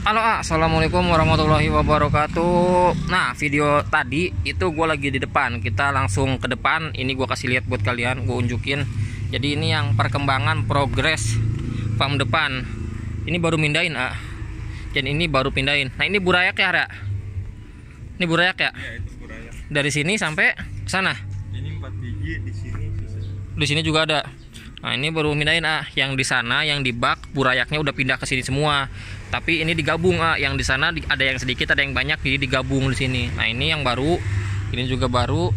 Halo, assalamualaikum warahmatullahi wabarakatuh. Nah, video tadi itu gue lagi di depan. Kita langsung ke depan. Ini gue kasih lihat buat kalian, gue unjukin. Jadi ini yang perkembangan progres farm depan. Ini baru mindahin, dan ini baru pindahin. Nah, ini burayak ya, Ra? Ini burayak ya? Iya, itu burayak. Dari sini sampai ke sana. Ini 4 biji di sini sisa. Di sini juga ada. Nah, ini baru mindahin, yang di sana yang di bak burayaknya udah pindah ke sini semua. Tapi ini digabung, yang di sana ada yang sedikit, ada yang banyak, jadi digabung di sini. Nah, ini yang baru. Ini juga baru.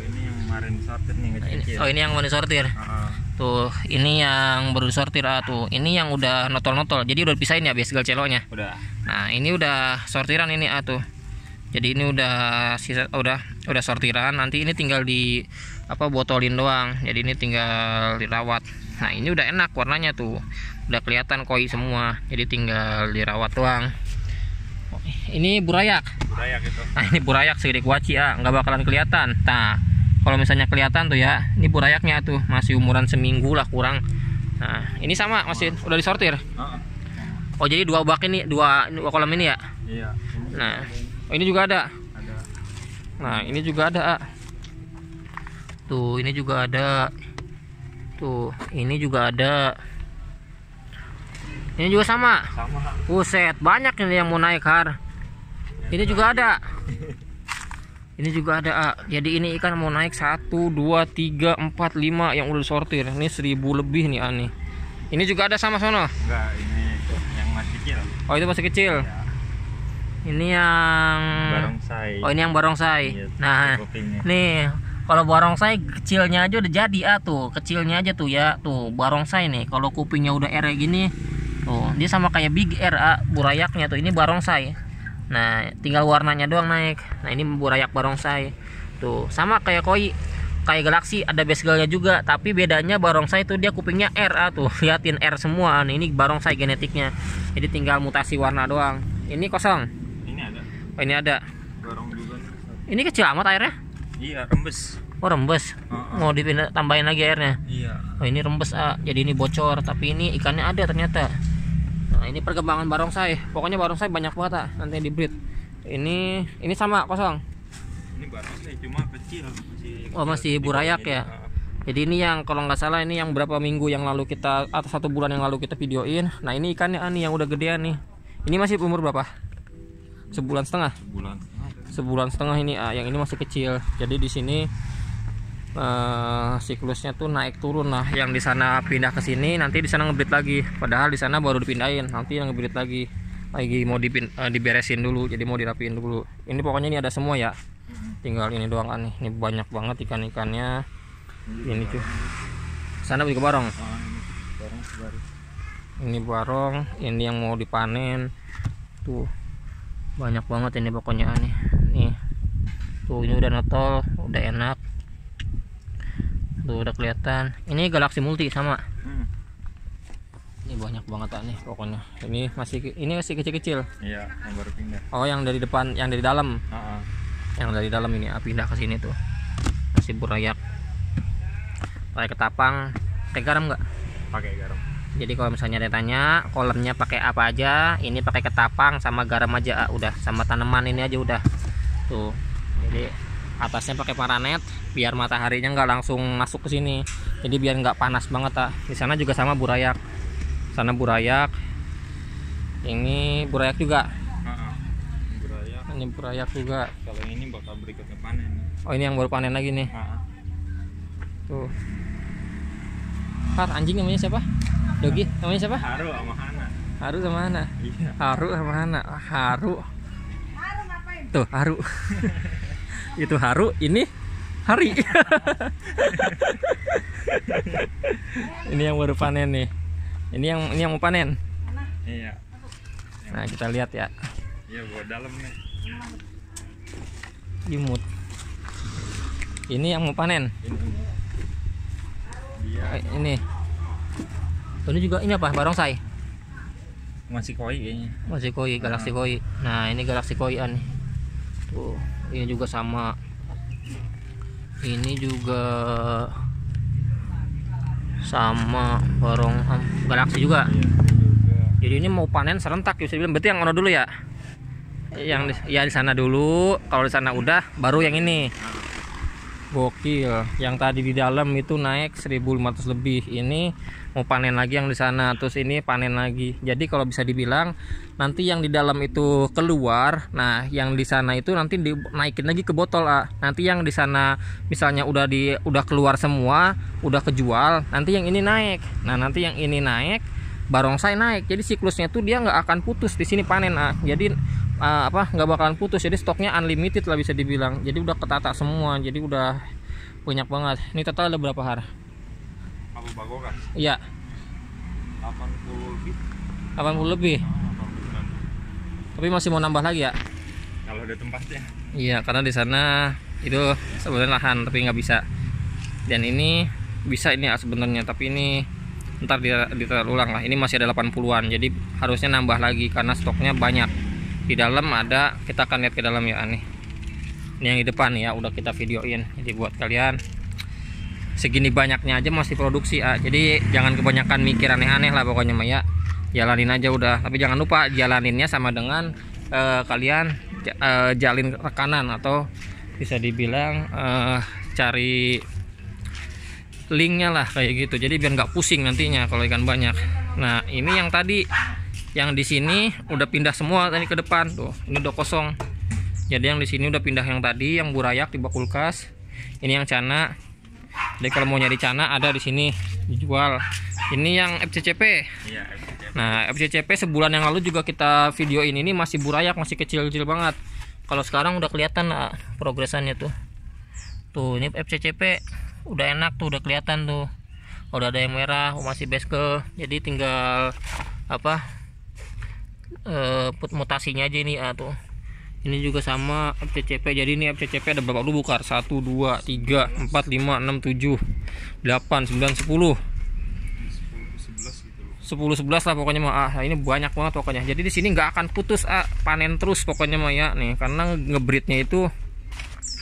Ini yang kemarin sortir nih, kecil. Oh, ini yang mau disortir. Tuh, ini yang baru disortir, tuh. Ini yang udah notol-notol. Jadi udah dipisahin ya basgal celonya. Udah. Nah, ini udah sortiran ini, tuh. Jadi ini udah sisa, udah sortiran. Nanti ini tinggal di botolin doang. Jadi ini tinggal dirawat. Nah, ini udah enak warnanya tuh. Udah kelihatan koi semua. Jadi tinggal dirawat doang. Ini burayak. Burayak itu. Nah, ini burayak segede kuaci, nggak bakalan kelihatan. Nah, kalau misalnya kelihatan tuh ya, ini burayaknya tuh masih umuran seminggu lah kurang. Nah, ini sama masih udah disortir. Oh, jadi dua bak ini, dua kolam ini ya? Iya. Nah, oh, ini juga ada. Nah, ini juga ada. Tuh, ini juga ada. Tuh, ini juga ada. Ini juga sama. Buset, banyak ini yang mau naik, Har. Ini juga ada. Ini juga ada, Jadi ini ikan mau naik 1, 2, 3, 4, 5 yang udah disortir. Ini 1000 lebih nih, nih. Ini juga ada sama sono. Enggak, ini yang masih kecil. Oh, itu masih kecil. Ya. Ini yang Barongsai. Oh, ini yang barongsai. Iya, Nah, nih, kalau barongsai kecilnya aja udah jadi, tuh. Kecilnya aja tuh ya, tuh barongsai nih. Kalau kupingnya udah R gini, tuh, dia sama kayak big R, burayaknya tuh. Ini barongsai. Nah, tinggal warnanya doang naik. Nah, ini burayak barongsai. Tuh, sama kayak koi. Kayak galaksi ada basgalnya juga, tapi bedanya barongsai tuh dia kupingnya R, tuh. Liatin R semua. Nah, ini barongsai genetiknya. Jadi tinggal mutasi warna doang. Ini kosong. Ini ada. Oh, ini ada. Barong juga. Ini kecil amat airnya. Iya, rembes. Oh, rembes. Mau dipindah tambahin lagi airnya. Iya. Oh, ini rembes, jadi ini bocor, tapi ini ikannya ada ternyata. Nah, ini perkembangan barongsai. Pokoknya barongsai banyak banget, nanti di breed. Ini sama kosong. Ini barongsai cuma kecil, masih burayak ya. Jadi ini yang kalau nggak salah ini yang berapa minggu yang lalu kita atau 1 bulan yang lalu kita videoin. Nah, ini ikannya nih yang udah gedean nih. Ini masih umur berapa? Sebulan setengah. Sebulan setengah ini, yang ini masih kecil. Jadi di sini siklusnya tuh naik turun. Nah, yang di sana pindah ke sini, nanti di sana ngebreed lagi. Padahal di sana baru dipindahin, nanti yang ngebreed lagi mau diberesin dulu. Jadi mau dirapiin dulu. Ini pokoknya ini ada semua ya. Tinggal ini doang nih. Ini banyak banget ikan-ikannya. Ini tuh. Sana juga barong. Ini barong, ini yang mau dipanen. Tuh. Banyak banget ini pokoknya nih. Nih. Tuh, ini udah notol, udah enak. Tuh, udah kelihatan. Ini galaksi multi sama. Ini banyak banget nih pokoknya. Ini masih kecil-kecil. Iya, yang baru pindah. Oh, yang dari depan, yang dari dalam. Yang dari dalam ini pindah ke sini tuh. Masih burayak. Pakai ketapang, pakai garam nggak? Pakai garam. Jadi kalau misalnya ada tanya kolamnya pakai apa aja, ini pakai ketapang sama garam aja, udah, sama tanaman ini aja udah. Tuh. Jadi atasnya pakai paranet biar mataharinya nggak langsung masuk ke sini. Jadi biar nggak panas banget, Di sana juga sama burayak. Sana burayak. Ini burayak juga. Burayak. Ini burayak juga. Kalau ini bakal berikutnya panen. Oh, ini yang baru panen lagi nih. Tuh. Har, anjing namanya siapa? Dogi namanya siapa? Haru sama Hana. Haru sama Hana. Iya. Haru sama Hana. Haru. Tuh, Haru. Itu Haru, ini Hari. Ini yang baru panen nih. Ini yang mau panen. Iya. Nah, kita lihat ya. Iya, buat dalam nih. Jumut. Ini yang mau panen. Ini. Ini juga ini apa? Barongsai. Masih koi kayaknya. Masih koi, galaksi koi. Nah, ini galaksi koi nih. Tuh, ini juga sama. Ini juga sama barong galaksi juga. Iya, juga. Jadi ini mau panen serentak bisa dibilang. Berarti yang mana dulu ya? Yang di sana dulu. Kalau di sana udah, baru yang ini. Gokil. Yang tadi di dalam itu naik 1.500 lebih. Ini mau panen lagi yang di sana. Terus ini panen lagi. Jadi kalau bisa dibilang nanti yang di dalam itu keluar. Nah, yang di sana itu nanti dinaikin lagi ke botol, Nanti yang di sana misalnya udah keluar semua, udah kejual, nanti yang ini naik. Nah, nanti yang ini naik, barongsai naik. Jadi siklusnya tuh dia nggak akan putus di sini panen, Jadi nggak bakalan putus. Jadi stoknya unlimited lah bisa dibilang. Jadi udah ketata semua. Jadi udah banyak banget. Ini total ada berapa har? Abu Bagokas. Iya. 80 lebih. 80 lebih. Tapi masih mau nambah lagi ya? Kalau ada tempatnya. Iya, karena di sana itu sebenarnya lahan tapi nggak bisa. Dan ini bisa ini sebenarnya, tapi ini ntar ditaruh ulang lah. Ini masih ada 80-an. Jadi harusnya nambah lagi karena stoknya banyak. Di dalam ada, kita akan lihat ke dalam ya nih. Ini yang di depan ya, udah kita videoin. Jadi buat kalian segini banyaknya aja masih produksi, Jadi jangan kebanyakan mikir aneh-aneh lah pokoknya mah ya. Jalanin aja udah. Tapi jangan lupa jalaninnya sama dengan kalian jalin rekanan atau bisa dibilang cari linknya lah kayak gitu. Jadi biar nggak pusing nantinya kalau ikan banyak. Nah, ini yang tadi yang di sini udah pindah semua tadi ke depan tuh. Ini udah kosong. Jadi yang di sini udah pindah yang tadi yang burayak di bak kulkas. Ini yang cana. Jadi kalau mau nyari cana ada di sini dijual. Ini yang FCCP. Iya, FCCP. Nah, FCCP sebulan yang lalu juga kita videoin, ini masih burayak, masih kecil-kecil banget. Kalau sekarang udah kelihatan progresannya tuh. Tuh, ini FCCP udah enak tuh, udah kelihatan tuh. Udah ada yang merah, masih beske. Jadi tinggal mutasinya aja ini tuh. Ini juga sama FCCP. Jadi ini FCCP ada berapa dulu Bukar? 1 2 3 4 5 6 7 8 9 10 11 lah pokoknya mah. Ini banyak banget pokoknya. Jadi di sini nggak akan putus panen terus pokoknya mah ya nih, karena ngebreednya itu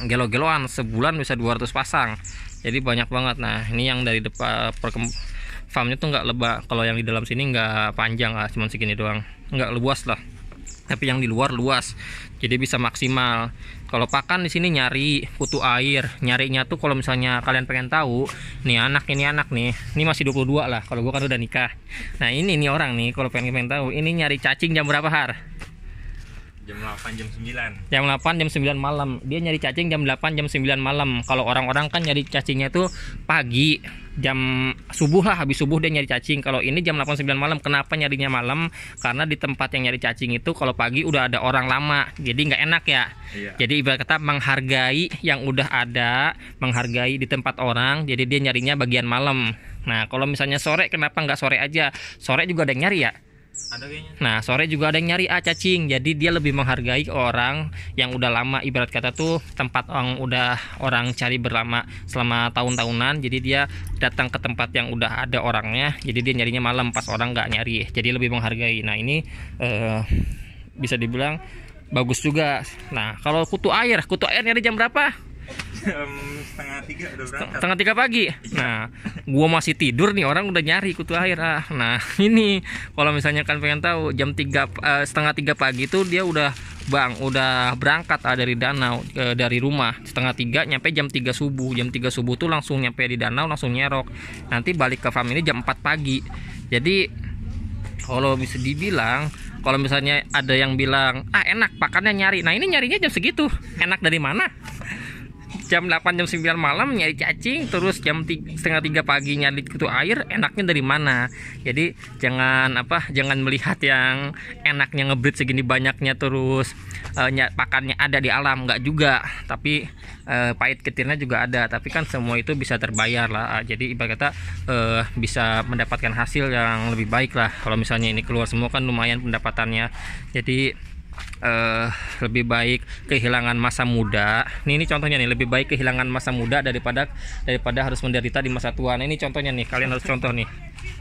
gelo-geloan, sebulan bisa 200 pasang. Jadi banyak banget. Nah, ini yang dari depan farmnya tuh nggak lebar. Kalau yang di dalam sini nggak panjang, cuman segini doang, nggak luas lah. Tapi yang di luar luas, jadi bisa maksimal. Kalau pakan di sini nyari kutu air, nyarinya tuh kalau misalnya kalian pengen tahu, ini anak nih, ini masih 22 lah. Kalau gua kan udah nikah. Nah ini orang nih, kalau pengen tahu, ini nyari cacing jam berapa har? Jam 8 jam 9. Jam 8 jam 9 malam. Dia nyari cacing jam 8 jam 9 malam. Kalau orang-orang kan nyari cacingnya tuh pagi, jam subuh lah, habis subuh dia nyari cacing. Kalau ini jam 8 9 malam. Kenapa nyarinya malam? Karena di tempat yang nyari cacing itu kalau pagi udah ada orang lama. Jadi nggak enak ya. Iya. Jadi ibarat kata menghargai yang udah ada, menghargai di tempat orang. Jadi dia nyarinya bagian malam. Nah, kalau misalnya sore, kenapa nggak sore aja? Sore juga ada yang nyari ya. Ada kayaknya. Nah, sore juga ada yang nyari cacing. Jadi dia lebih menghargai orang yang udah lama, ibarat kata tuh tempat orang cari berlama selama tahun-tahunan. Jadi dia datang ke tempat yang udah ada orangnya. Jadi dia nyarinya malam pas orang nggak nyari. Jadi lebih menghargai. Nah, ini bisa dibilang bagus juga. Nah, kalau kutu air nyari jam berapa? Jam setengah 3 udah berangkat. Setengah 3 pagi. Nah, gua masih tidur nih, orang udah nyari kutu air. Nah, ini kalau misalnya kan pengen tahu, jam 3 setengah 3 pagi itu dia udah berangkat dari danau, dari rumah. Setengah 3 nyampe jam 3 subuh. Jam 3 subuh tuh langsung nyampe di danau, langsung nyerok. Nanti balik ke farm ini jam 4 pagi. Jadi kalau bisa dibilang, kalau misalnya ada yang bilang enak pakannya nyari. Nah, ini nyarinya jam segitu. Enak dari mana? Jam 8 jam 9 malam nyari cacing, terus jam setengah 3 pagi nyari kutu air, enaknya dari mana? Jadi jangan melihat yang enaknya ngebreed segini banyaknya terus pakannya ada di alam, enggak juga. Tapi pahit ketirnya juga ada, tapi kan semua itu bisa terbayar lah. Jadi ibarat kata bisa mendapatkan hasil yang lebih baik lah. Kalau misalnya ini keluar semua kan lumayan pendapatannya. Jadi lebih baik kehilangan masa muda. Ini contohnya nih, lebih baik kehilangan masa muda daripada harus menderita di masa tua. Nah, ini contohnya nih, kalian harus contoh nih.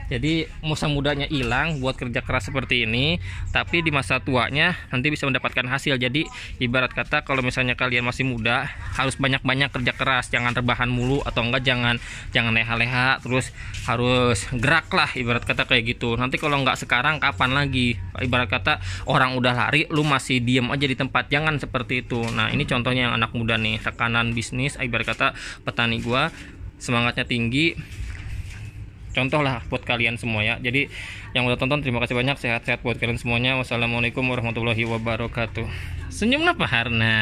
Jadi masa mudanya hilang buat kerja keras seperti ini, tapi di masa tuanya nanti bisa mendapatkan hasil. Jadi ibarat kata kalau misalnya kalian masih muda harus banyak-banyak kerja keras, jangan rebahan mulu, atau enggak jangan leha-leha, terus harus gerak lah ibarat kata kayak gitu. Nanti kalau enggak sekarang kapan lagi? Ibarat kata orang udah lari, lu masih diem aja di tempat, jangan seperti itu. Nah ini contohnya yang anak muda nih, tekanan bisnis, ibarat kata petani gua semangatnya tinggi. Contoh lah buat kalian semua ya. Jadi yang udah tonton terima kasih banyak, sehat-sehat buat kalian semuanya. Wassalamualaikum warahmatullahi wabarakatuh. Senyum apa Harna?